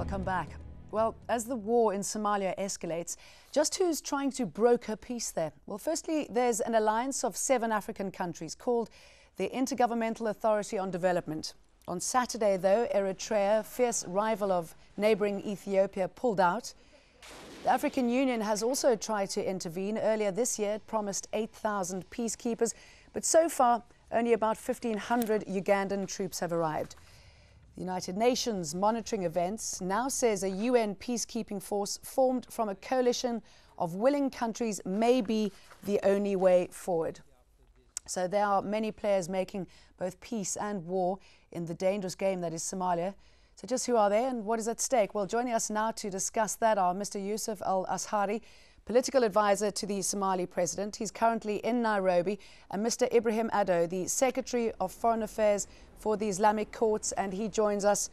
Welcome back. Well, as the war in Somalia escalates, just who's trying to broker peace there? Well, firstly, there's an alliance of 7 African countries called the Intergovernmental Authority on Development. On Saturday, though, Eritrea, fierce rival of neighbouring Ethiopia, pulled out. The African Union has also tried to intervene. Earlier this year, it promised 8,000 peacekeepers, but so far, only about 1,500 Ugandan troops have arrived. The United Nations monitoring events now says a UN peacekeeping force formed from a coalition of willing countries may be the only way forward. So there are many players making both peace and war in the dangerous game that is Somalia. So just who are they and what is at stake? Well, joining us now to discuss that are Mr. Yusuf al-Azhari, political advisor to the Somali president. He's currently in Nairobi. And Mr. Ibrahim Addo, the Secretary of Foreign Affairs for the Islamic Courts, and he joins us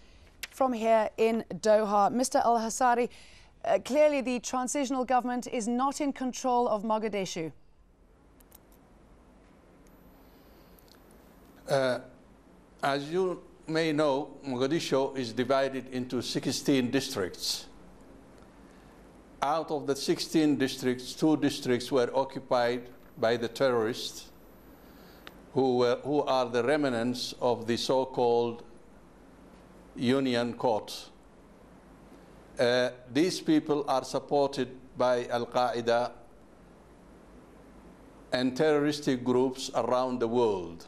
from here in Doha. Mr. al-Azhari, clearly the transitional government is not in control of Mogadishu. As you may know, Mogadishu is divided into 16 districts. Out of the 16 districts, 2 districts were occupied by the terrorists who are the remnants of the so-called Union Courts. These people are supported by Al-Qaeda and terroristic groups around the world.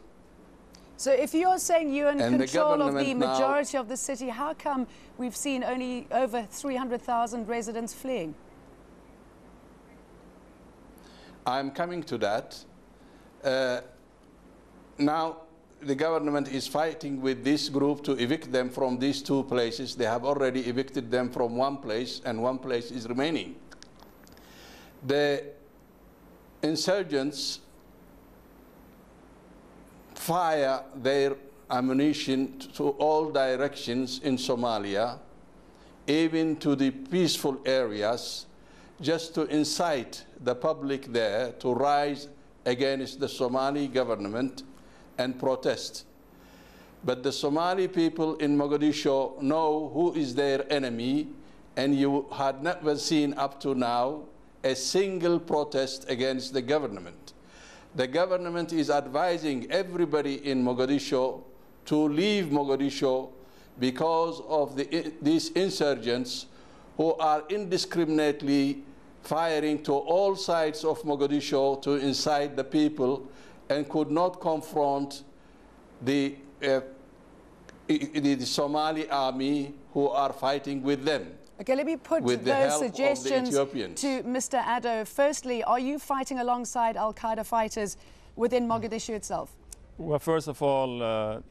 So if you're saying you're in control of the majority of the city, how come we've seen only over 300,000 residents fleeing? I'm coming to that. Now, the government is fighting with this group to evict them from these 2 places. They have already evicted them from 1 place, and 1 place is remaining. The insurgents fire their ammunition to all directions in Somalia, even to the peaceful areas, just to incite the public there to rise against the Somali government and protest. But the Somali people in Mogadishu know who is their enemy, and you had never seen up to now a single protest against the government. The government is advising everybody in Mogadishu to leave Mogadishu because of these insurgents who are indiscriminately firing to all sides of Mogadishu to incite the people and could not confront the Somali army who are fighting with them. Okay, let me put those suggestions to Mr. Addo. Firstly, are you fighting alongside Al-Qaeda fighters within Mogadishu itself? Well, first of all,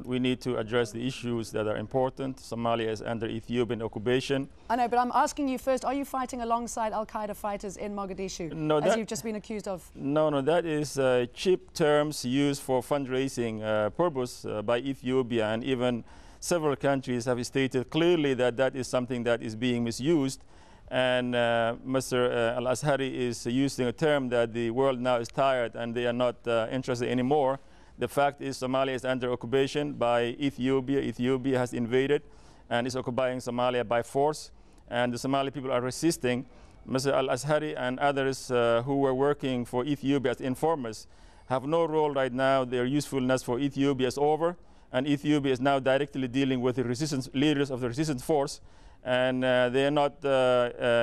we need to address the issues that are important. Somalia is under Ethiopian occupation. I know, but I'm asking you first, are you fighting alongside Al-Qaeda fighters in Mogadishu, no, as you've just been accused of? No, that is cheap terms used for fundraising purpose by Ethiopia, and even several countries have stated clearly that that is something that is being misused. And Mr. al-Azhari is using a term that the world now is tired and they are not interested anymore. The fact is Somalia is under occupation by Ethiopia. Ethiopia has invaded and is occupying Somalia by force. And the Somali people are resisting. Mr. al-Azhari and others who were working for Ethiopia as informers have no role right now. Their usefulness for Ethiopia is over. And Ethiopia is now directly dealing with the resistance leaders of the resistance force. And they are not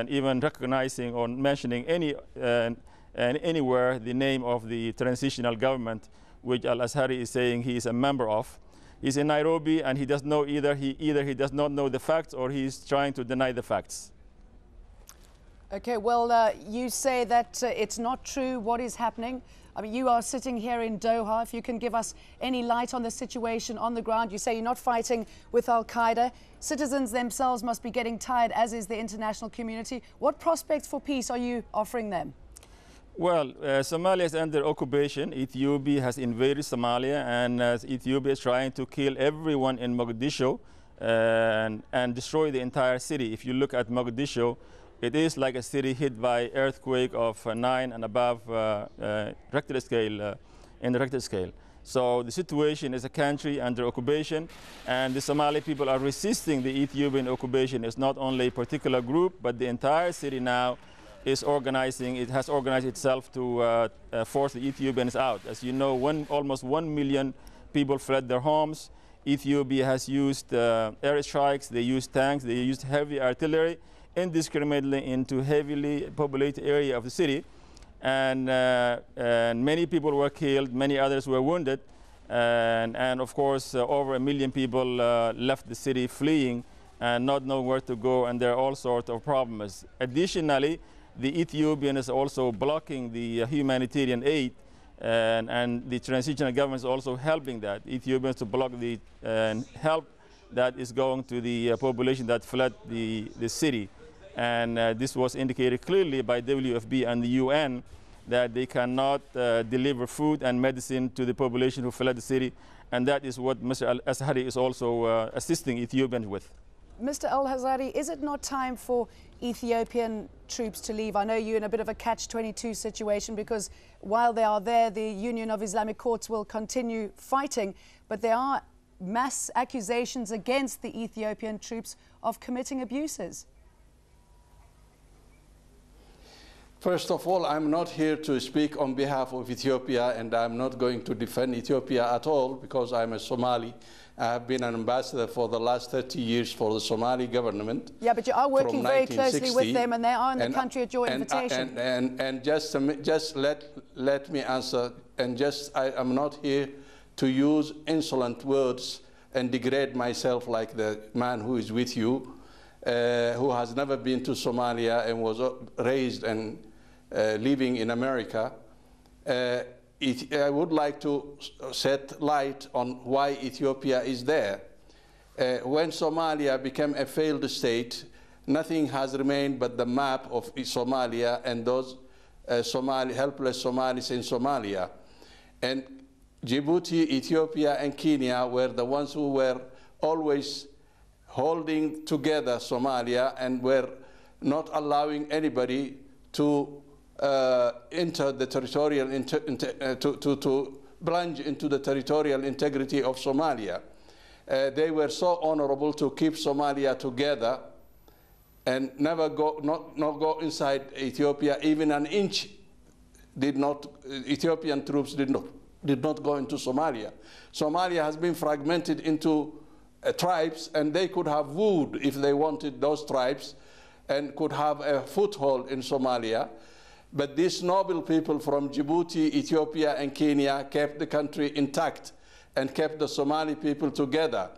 even recognizing or mentioning anywhere the name of the transitional government, which al-Azhari is saying he is a member of. He's in Nairobi, and he does know either he does not know the facts or he's trying to deny the facts. Okay, well, you say that it's not true what is happening. I mean, you are sitting here in Doha. If you can give us any light on the situation on the ground. You say you're not fighting with Al-Qaeda. Citizens themselves must be getting tired, as is the international community. What prospects for peace are you offering them? Well, Somalia is under occupation. Ethiopia has invaded Somalia, and Ethiopia is trying to kill everyone in Mogadishu and destroy the entire city. If you look at Mogadishu, it is like a city hit by earthquake of 9 and above Richter scale, in the Richter scale. So the situation is a country under occupation, and the Somali people are resisting the Ethiopian occupation. It's not only a particular group, but the entire city now is organizing. It has organized itself to force the Ethiopians out. As you know, almost 1 million people fled their homes. Ethiopia has used airstrikes, they used tanks, they used heavy artillery indiscriminately into heavily populated area of the city. And many people were killed, many others were wounded. And of course, over 1 million people left the city fleeing and not knowing where to go, and there are all sorts of problems. Additionally, the Ethiopian is also blocking the humanitarian aid, and the transitional government is also helping that. Ethiopians to block the help that is going to the population that fled the city. And this was indicated clearly by WFP and the UN that they cannot deliver food and medicine to the population who fled the city. And that is what Mr. al-Azhari is also assisting Ethiopians with. Mr. al-Azhari, is it not time for Ethiopian troops to leave? I know you're in a bit of a catch-22 situation because while they are there, the Union of Islamic Courts will continue fighting, but there are mass accusations against the Ethiopian troops of committing abuses. First of all, I'm not here to speak on behalf of Ethiopia, and I'm not going to defend Ethiopia at all because I'm a Somali. I have been an ambassador for the last 30 years for the Somali government. Yeah, but you are working very closely with them, and they are in the country at your invitation. And just let me answer, and I am not here to use insolent words and degrade myself like the man who is with you, who has never been to Somalia and was raised and living in America. I would like to shed light on why Ethiopia is there. When Somalia became a failed state, nothing has remained but the map of Somalia and those helpless Somalis in Somalia. And Djibouti, Ethiopia, and Kenya were the ones who were always holding together Somalia and were not allowing anybody to enter the territorial, to plunge into the territorial integrity of Somalia. They were so honorable to keep Somalia together and never not go inside Ethiopia. Even an inch Ethiopian troops did not go into Somalia. Somalia has been fragmented into tribes, and they could have wooed if they wanted those tribes and could have a foothold in Somalia. But these noble people from Djibouti, Ethiopia, and Kenya kept the country intact and kept the Somali people together.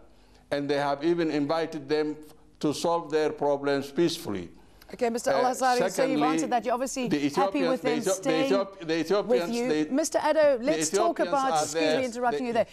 And they have even invited them to solve their problems peacefully. Okay, Mr. al-Azhari, so you've answered that. You're obviously happy with them staying with you. Mr. Addo, let's talk about, excuse me interrupting you there.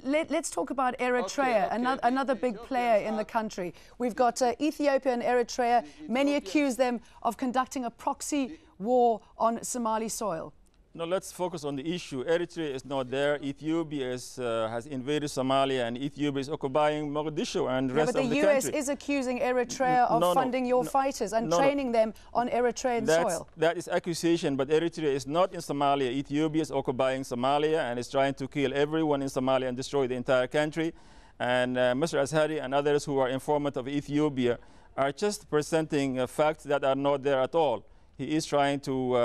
Let's talk about Eritrea, another big player in the country. We've got Ethiopia and Eritrea. Many accuse them of conducting a proxy war on Somali soil. No, let's focus on the issue. Eritrea is not there. Ethiopia has invaded Somalia, and Ethiopia is occupying Mogadishu and the rest of the country. But the US is accusing Eritrea of funding your fighters and training them on Eritrean soil. That is accusation, but Eritrea is not in Somalia. Ethiopia is occupying Somalia and is trying to kill everyone in Somalia and destroy the entire country. And Mr. Azhari and others who are informant of Ethiopia are just presenting facts that are not there at all. He is trying to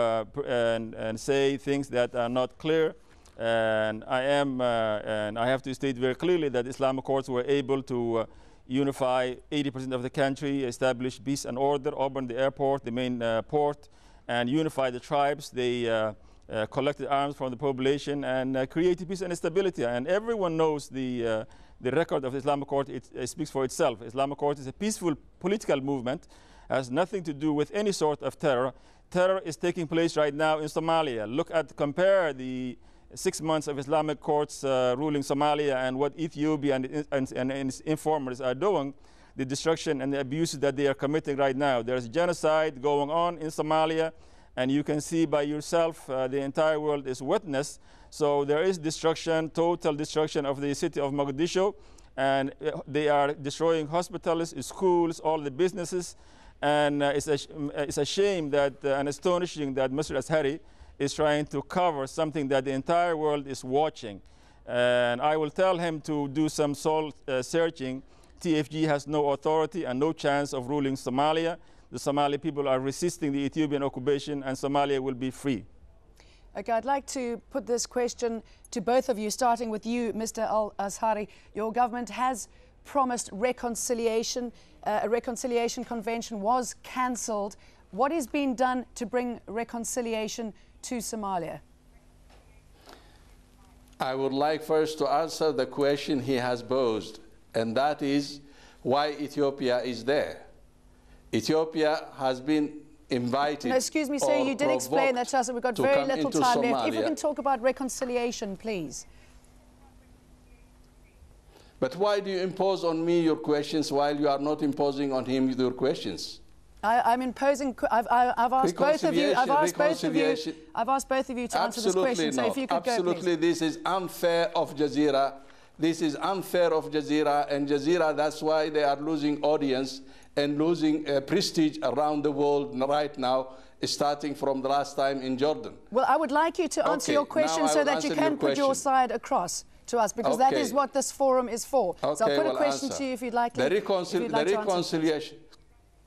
and say things that are not clear, and I have to state very clearly that Islamic courts were able to unify 80% of the country, establish peace and order, open the airport, the main port, and unify the tribes. They collected arms from the population and created peace and stability. And everyone knows the record of the Islamic court. It speaks for itself. Islamic court is a peaceful political movement, has nothing to do with any sort of terror. Terror is taking place right now in Somalia. Compare the 6 months of Islamic courts ruling Somalia and what Ethiopia and its informers are doing, the destruction and the abuses that they are committing right now. There's genocide going on in Somalia, and you can see by yourself, the entire world is witness. So there is destruction, total destruction of the city of Mogadishu, and they are destroying hospitals, schools, all the businesses. And it's a shame that, and astonishing that Mr. Azhari is trying to cover something that the entire world is watching. And I will tell him to do some soul searching. TFG has no authority and no chance of ruling Somalia. The Somali people are resisting the Ethiopian occupation, and Somalia will be free. Okay, I'd like to put this question to both of you, starting with you, Mr. Al-Azhari. Your government has promised reconciliation. A reconciliation convention was cancelled. What is being done to bring reconciliation to Somalia? I would like first to answer the question he has posed, and that is why Ethiopia is there. Ethiopia has been invited. No, excuse me, sir, you did explain that to us, and we've got very little time left. If we can talk about reconciliation, please. But why do you impose on me your questions while you are not imposing on him your questions? I'm imposing. I've asked both of you. I've asked both of you to answer this question. So if you could go, please. Absolutely, this is unfair of Jazeera. This is unfair of Jazeera, and Jazeera. That's why they are losing audience and losing prestige around the world right now, starting from the last time in Jordan. Well, I would like you to answer your question so that you can put your side across to us, because that is what this forum is for. So I'll put a question to you if you'd like. The reconciliation.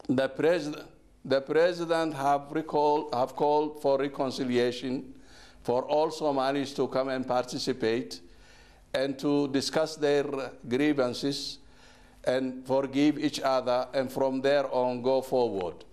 The president have called for reconciliation for all Somalis to come and participate and to discuss their grievances and forgive each other, and from there on go forward.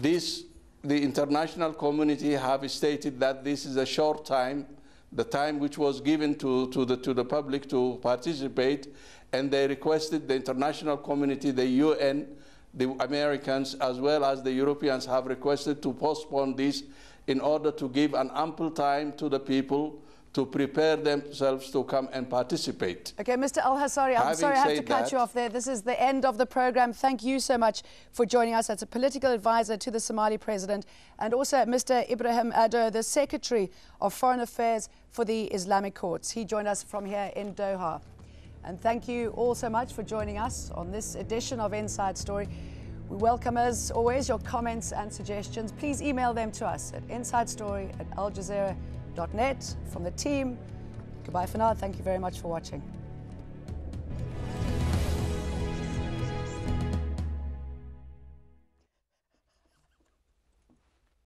The international community have stated that this is a short time, the time which was given to the public to participate, and they requested the international community, the UN, the Americans, as well as the Europeans have requested to postpone this in order to give an ample time to the people to prepare themselves to come and participate. Okay, Mr. Al-Azhari, I'm sorry I have to cut you off there. This is the end of the program. Thank you so much for joining us. That's a political advisor to the Somali president, and also Mr. Ibrahim Ado, the Secretary of Foreign Affairs for the Islamic Courts. He joined us from here in Doha. And thank you all so much for joining us on this edition of Inside Story. We welcome, as always, your comments and suggestions. Please email them to us at insidestory@aljazeera.net. From the team, goodbye for now. Thank you very much for watching.